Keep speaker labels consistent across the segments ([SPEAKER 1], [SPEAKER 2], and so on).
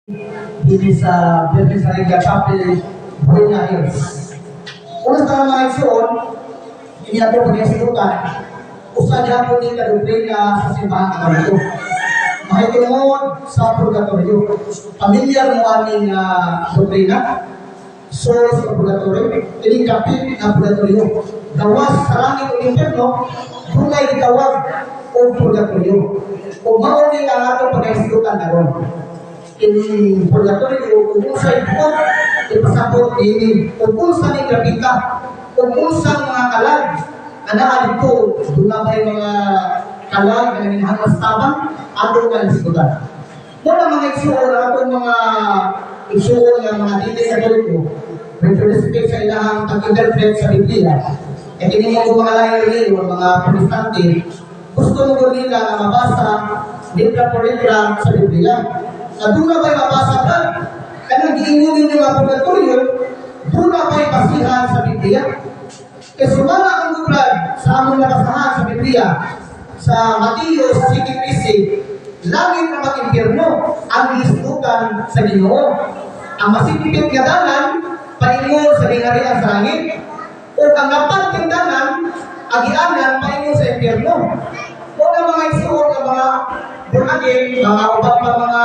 [SPEAKER 1] Dito sa Biyernes sa Riga Chapel, Buena Hills. Una sa mga igsoon, hindi natin pag-isilutan, usa niya po ni kadobrina sa simbahan ng Kamito. Mahitungod sa purgatorio. Pamilyar mo aming doktrina, source of purgatorio, ini kapit ng purgatorio. Gawas sa langit o impyerno, bunay gitawag o purgatorio. O mauni ang atong pag-isilutan na ron. In purgatorio, kung sa ikot, ipasabot ini, kung sa ni grabita, kung sa mga kalag, anaan ito, doon na may mga kalag na nangyayang tabang, ato na isikutan. Muna mga igsuon, atong mga igsuon ng mga dili katoliko, with respect sa ilahang pag-interpret sa Biblia, at hindi mo mga layo mga protestante, gusto mo nila na mabasa litra por litra sa Biblia. Na doon na ba'y mabasa ka? Kaya giingunin yung mga purgatorio, doon na ba'y basihan sa Biblia? Kaya sumala ang gubrad sa among nabasahan sa Biblia, sa Mateo 7:13, langit na mag-impyerno ang hisgutan sa Ginoo. Ang masipipit nga dalan, paingon sa gingharian sa langit, o ang napanting dalan, agianan, paingon sa impyerno. O na mga isuon ng mga buragin, mga ubang pa mga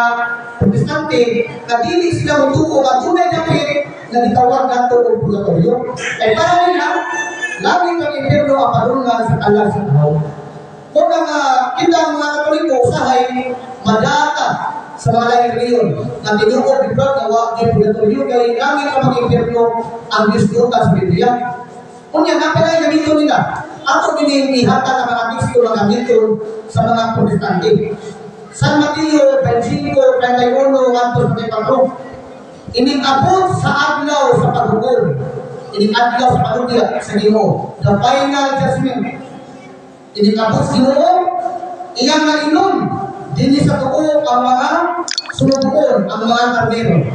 [SPEAKER 1] protestante, na dili sila mutuo at tunay na pin na ditawag nato o purgatorio. Ay para nila, langit ang impyerno ang parungan sa kalag sa tao. Kung kita ang mga katoliko, usahay, madata sa mga laing reliyon, na tinuod bibrag na wag ang purgatorio, kaya langit ang mga impyerno ang disduta sa Biblia. Kunya, napalay gamito nila. Ato dinihatan ang mga teksto ng gamito sa mga protestante. San Mateo 25:31 ngadto sa 4. Inigabot sa adlaw sa paghukom. Inigadlaw sa paghukom sa Ginoo. The final judgment. Inigabot sa Ginoo, iyang nainom dinhi sa tuo ang mga sumubuon, ang mga karnero.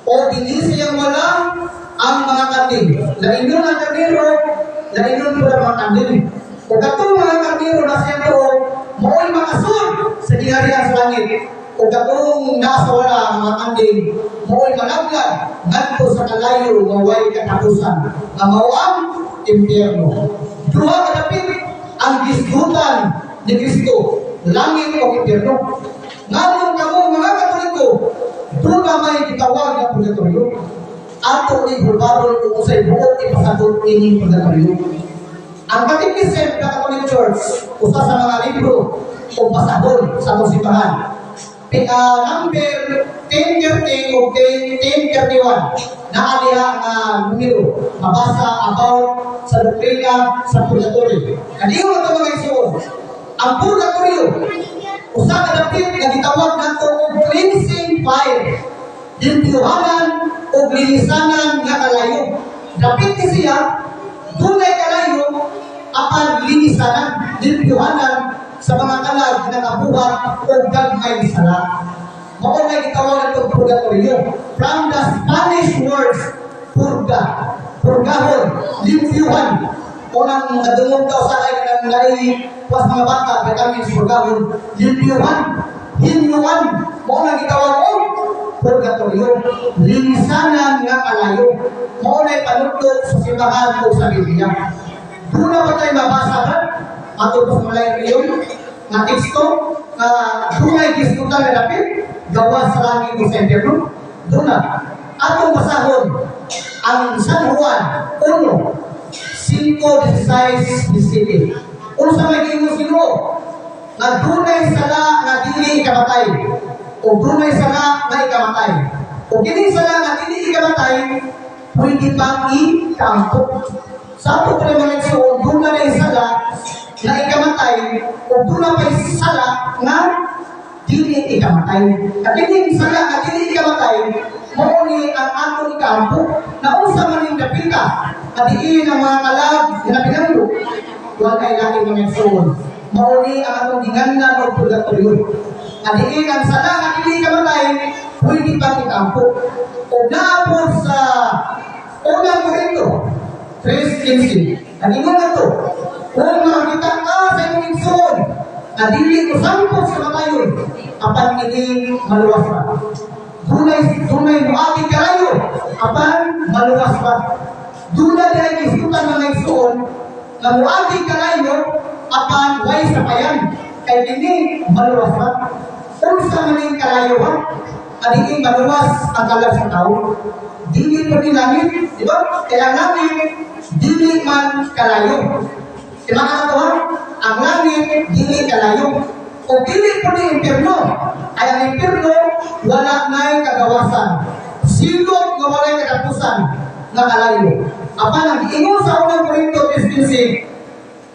[SPEAKER 1] O dinhi siyang wala ang mga kandil. Nainom ang karnero, nainom po ang mga kandil. O katong mga karnero na siya po, mao'y makasod sa gingharian sa langit. O katong nasa wala ang mga kandil, mao'y malaglag ngadto sa kalayo nga way katapusan, nga mao ang impyerno. Duha kadapit ang gisgutan ni Kristo, langit o impyerno. Nganong kamo mga Katoliko, doon na may gitawag na purgatorio. Ato ni Bulbarol kung usay buot ipasabot ining purgatorio. Ang Katekism ng Catholic Church, usa sa mga libro o pasahon sa musibahan. Number 1030 o 1031 na aliha nga numero mabasa about sa doktrina sa purgatorio. Kaniyo na ito mga isuon. Ang purgatorio, usa ka dapit nga gitawag nato og cleansing fire. Limpyuhanan o linisanan nga kalayo. Dapit ni siya, dunay kalayo, apan linisanan, limpyuhanan sa mga kalag na kabuhat o gagmay ni sala. Mao nga gitawag itong purgatorio. From the Spanish words, purga, purgahon, limpyuhan. Unang nadungog daw sa ay pas mga bata, vitamins, purgahon, limpyuhan, hinyuhan. Mao nga gitawag o purgatorio, linisanan nga kalayo. Mao na'y panudlok sa simbahan o sa Biblia. Doon na ba tayo mabasa ba? Matulog sa malay reliyon, nga teksto, doon ay giskutan na dapit, gawa sa langit o sa impyerno. Doon na. Atong basahon, ang San Juan 1:5-16. Kung sa may gingo sino, na doon ay sala na dili ikamatay. O dunay sala na ikamatay. O kini sala na dili ikamatay, pwede pang ikampok. Sa ato pa naman nagsuon, dunay sala na ikamatay, o dunay pa sala na dili ikamatay. At kini sala na dili ikamatay, mauni ang ato ikampok, na usa man yung kapita, at iin ang mga kalag na pinaglo. Huwag kay laki mga nagsuon. Mauni ang atong gingangan o purgatorio. Adiin ang sala nga dili kamatay, pwede pang ikampo. O naapod sa unang Korinto 3:15. Adiin na to, kung makita ka sa iyong igsoon, na dili ko sampot sa matayon, apan ini maluwas na. dunay muagi kalayo apan maluwas pa. Duna dai isutan mga igsoon nga muagi kalayo apan way sapayan kay kini maluwas pa. Unsa man ning kalayo ha? Ading maluwas ang kalag sa tao. Dili pa ni langit, di ba? Kaya langit dili man kalayo. Di ba ka ang langit dili kalayo. O dili po ni impyerno, ay ang impyerno wala na'y kagawasan. Silog nga wala'y katapusan nga kalayo. Apan ang giingon sa unang Korinto 15,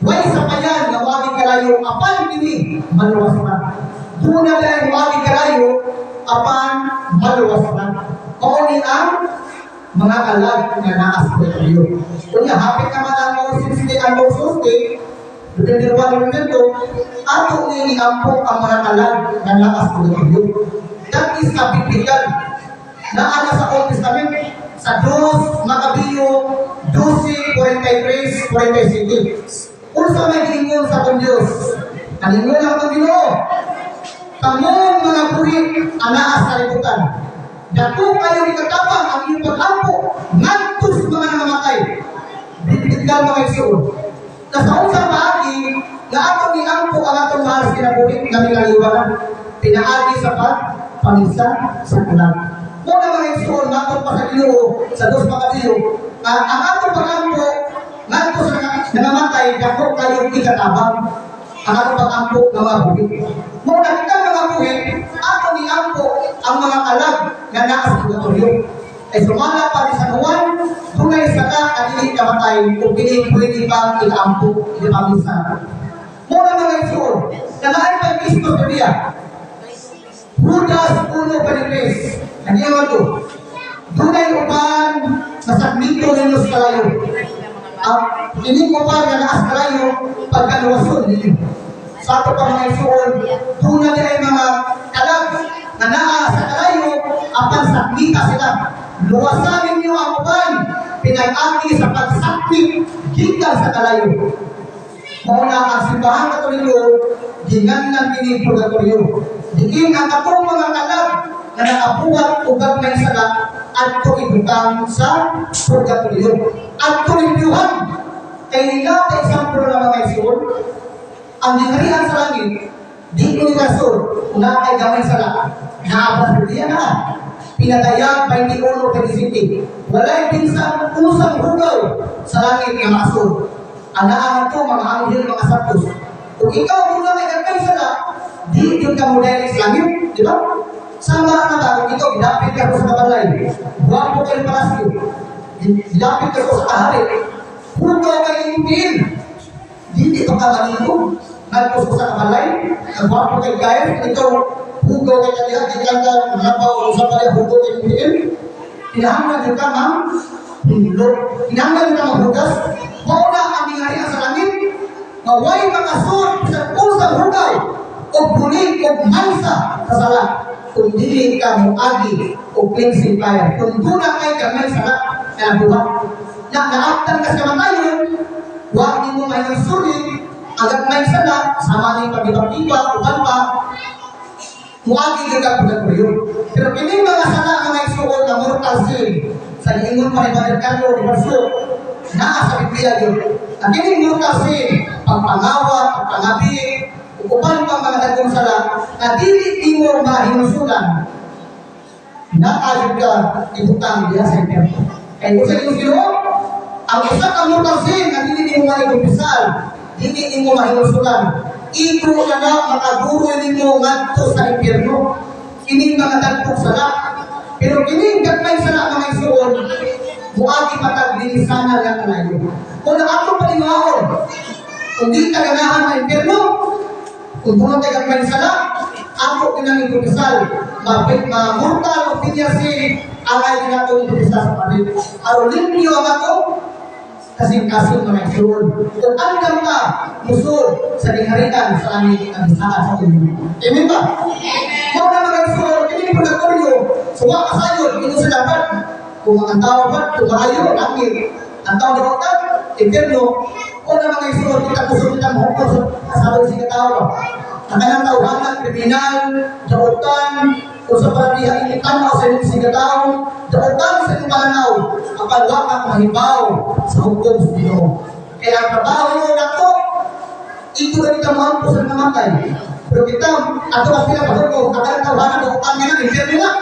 [SPEAKER 1] way sapayan nga wagi kalayo, apan kini maluwas na. Duna dahil wagi kalayo, apan maluwas na. Mao ni ang mga kalag nga naas ko kayo. Kunya hapit naman ang Moses ang Moses Depende nito, ato ni ampok ang mga kalag na lakas ko kayo. That is kapipigan na ana sa Old Testament sa 2 Makabiyo 12:43-47. Unsa may giingon sa atong Dios? Kaningon ang atong Ginoo. Kamong mga buhi anaa sa kalibutan. Dako kayo ni katabang ang iyong pag-ampo ngadto sa mga namamatay. Bibigan mga igsoon. Nasa unsang paagi nga atong giampo ang atong mahal sa kinabuhi nga minaliwanan. Pinaagi sa pagpamisa sa kalag. Muna mga igsoon nga atong pasagilo sa 2 Makabiyo, ang atong pag-ampo ngadto sa nangamatay dako kayo ikatabang. Ang atong pag-ampo nga mga buhi. Muna kita mga buhi, atong giampo ang mga kalag nga naa sa purgatorio. Ay sumala pa rin sa Juan, tunay sa ka kanili kamatay kung pwede pang ikampo, ipamisa. Muna mga igsoon, nalaay pa Kristo sa biya. Judas 1:23. Nangyawag ko, tunay upan masakmito ninyo sa kalayo. Ini ko pa nga naas kalayo pagkaluwason ninyo. Sa ato pa mga igsoon, tunay ay mga kalag na naa sa kalayo apan sakmita sila. Luwasan ninyo ang uban, pinag-aki sa pagsakit, gikan sa kalayo. Mauna ang simbahan Katoliko, ginganan kini purgatorio. Diin ang atong mga kalag na nakabuhat o gagmay sala at ito ibutang sa purgatorio. At tulibyuhan, kay ikaw sa example ng mga igsoon, ang dinarihan sa langit, di ko nirason, una kay gamay sala, naabas ko diyan na. Pinadayag 21:27. Walay pinsang usang hugaw sa langit nga maasod. Anaan ito mga anghel mga sapos. Kung ikaw muna may gagay sana, di yun ka model sa langit, di ba? Sama na ba kung ikaw gidapit ka sa kabalay, buwapo kayo palasyo, gidapit ka sa kahari, hugaw kayo impil, di ito ka malito, nagpuso sa kabalay, buwapo kayo gaya, ikaw hugaw kayo lihat, di ka nabaw sa kabalay, hugaw kayo impil, hinahanglan yung ka ma'am, hinahanglan yung ka maghugas, mauna ang ningarihan sa langit, maway makasod sa pusang hugaw, o bulig o mansa sa sala, kung dili ka mo agi o cleansing fire. Kung doon na kayo kamay sa buhat, na naaktan ka sa kamatayon, huwag din mo may sulit, agad may sala, sama ni pagibang-ibang, uban pa, muagi ka pagkakulyo. Pero kining mga sala na may suot na mortal sin, sa ingon pa ni Father Carlo di Barso, naa sa Biblia yun. Ang kining mortal sin, pagpangawa, pagpangabi, upan pang mga dagong sala, na dili imo mahinusulan, naayod ka ibutang diya sa impyerno. Kaya kung sa inyong Ginoo, ang isa ka mortal sin na dili imo mahinusulan, dili imo mahinusulan, ito na makaguro ninyo ngadto sa impyerno. Kining mga dagkog sala, pero kining gagmay sala mga igsoon, muagi pataglinisana nga kalayo. Kung ato palingaon, kung di ka ganahan sa impyerno, kung doon tayo gagmay sala, ako kinang ipropisal, mortal o pinyasin, ang ay ginatong ipropisal sa panit. Araw limpyo ang ako, kasing-kasing mga igsoon. Kung andam ka, musod sa dingharian sa langit ang isaan sa tuloy. Amen ba? Kung na mga igsoon, kining pagkakulyo, suwa kasayod, ito sa dapat. Kung ang tao ba, tumahayo, langit. Ang tao na bakit, impyerno, o na mga igsoon, kita kusog kita mahukos, kasabay si katao. Ang kanang tauhanan, kriminal, jautan, kung sa paradiha ini tanaw sa inyong sigataw, daotan sa inyong pananaw, apan wakak mahibaw sa hukom sa Ginoo. Kaya ang trabaho nyo na to, ito na kita mahampo sa namatay. Pero kita, ato mas pinapahugog, akala tawanan na utang nila, impirno na.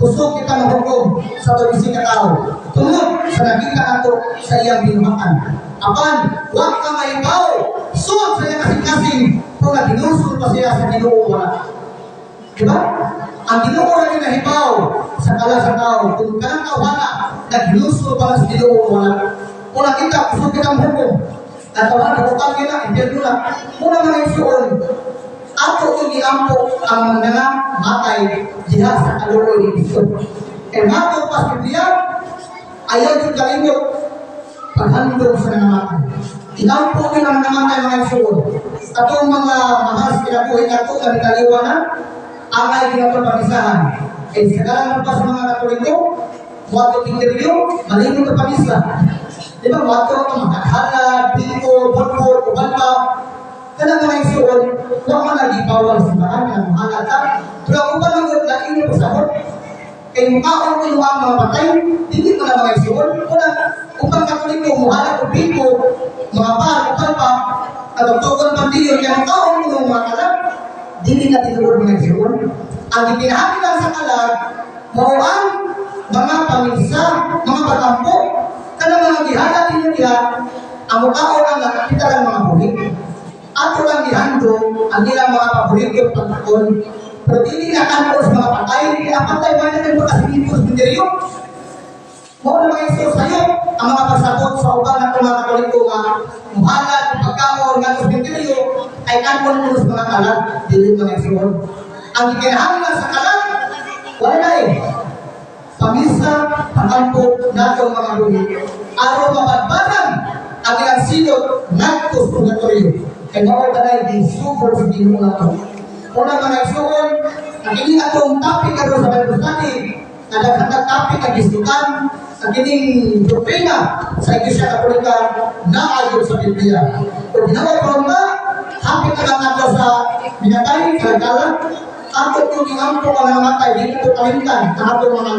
[SPEAKER 1] Kusog kita mahukom sa pag-ising katao. Tungod sa nakita nato sa iyang binuhakan. Apan, wag ka maibaw. Sunod sa iyang kasing-kasing kung naginusod pa siya sa Ginoo wala. Diba? Ang Ginoo na nahibaw sa kala sa tao. Kung kanang tawana, naginusod pa sa Ginoo wala. Kung nakita, kusog kita mahukom. At tawanan na utang nila, impirno na. Muna mga isuon, ato ini ampo ang mga matay diha sa kaluoy ni Kristo. E mato pas Biblia ayaw yung kalimot paghandog sa mga matay. Inampo din ang mga matay mga isuod. Atong mga mahal sa kinabuhi nato na nitaliwanan ang ay ginapapamisahan. E sa kalang pa sa mga Katoliko, wato tindiryo, malimot na pamisa. Di ba, wato ang mga halad, piko, bulbol, ubalpa, kanang mga isuon, huwag man nag-ibawal sa bahan ng mga halata. Pero ang upang mga laking na pasahod, kay mukhaon ko yung mga patay, hindi mo na mga isuon. Upang Katoliko, muhala ko piko, mga bahal, upalpa, at ang tukon pandiyo, kaya mukhaon ko yung mga kalag, hindi na tinulog mga isuon. Ang ipinahagi lang sa kalag, mauang mga paminsa, mga patampo, kanang mga gihala din yung diha, ang mukhaon ang nakakita lang mga buhig. Ato lang gihando ang ilang mga paborito pagkakon. Pero hindi na kanto sa mga patay. Kaya patay ba natin pagkasinipos ng diryo? Mao na mga iso sa'yo ang mga pagsabot sa uban ng mga Katoliko nga muhalad, pagkaon, nga sa diryo ay kanto mo sa mga kalag. Dili mga iso. Ang ikinahanglan sa kalag, wala na eh. Pamisa, pangkampo, natong mga buhi. Araw mabadbadan ang ilang silot, nagtos purgatorio. Kaya mao tanay di super sa Ginoo nato. Una mga isuon, ang kini atong topic karon sa Bible study, kadaghan topic ang diskutan ang kining doktrina sa Iglesia Katolika na ayon sa Biblia. Kung ginawa ko na, hapit na lang ato sa minatay, kalagalan, ato kung ginampo ang mga matay, dito kalimtan, kahapon mga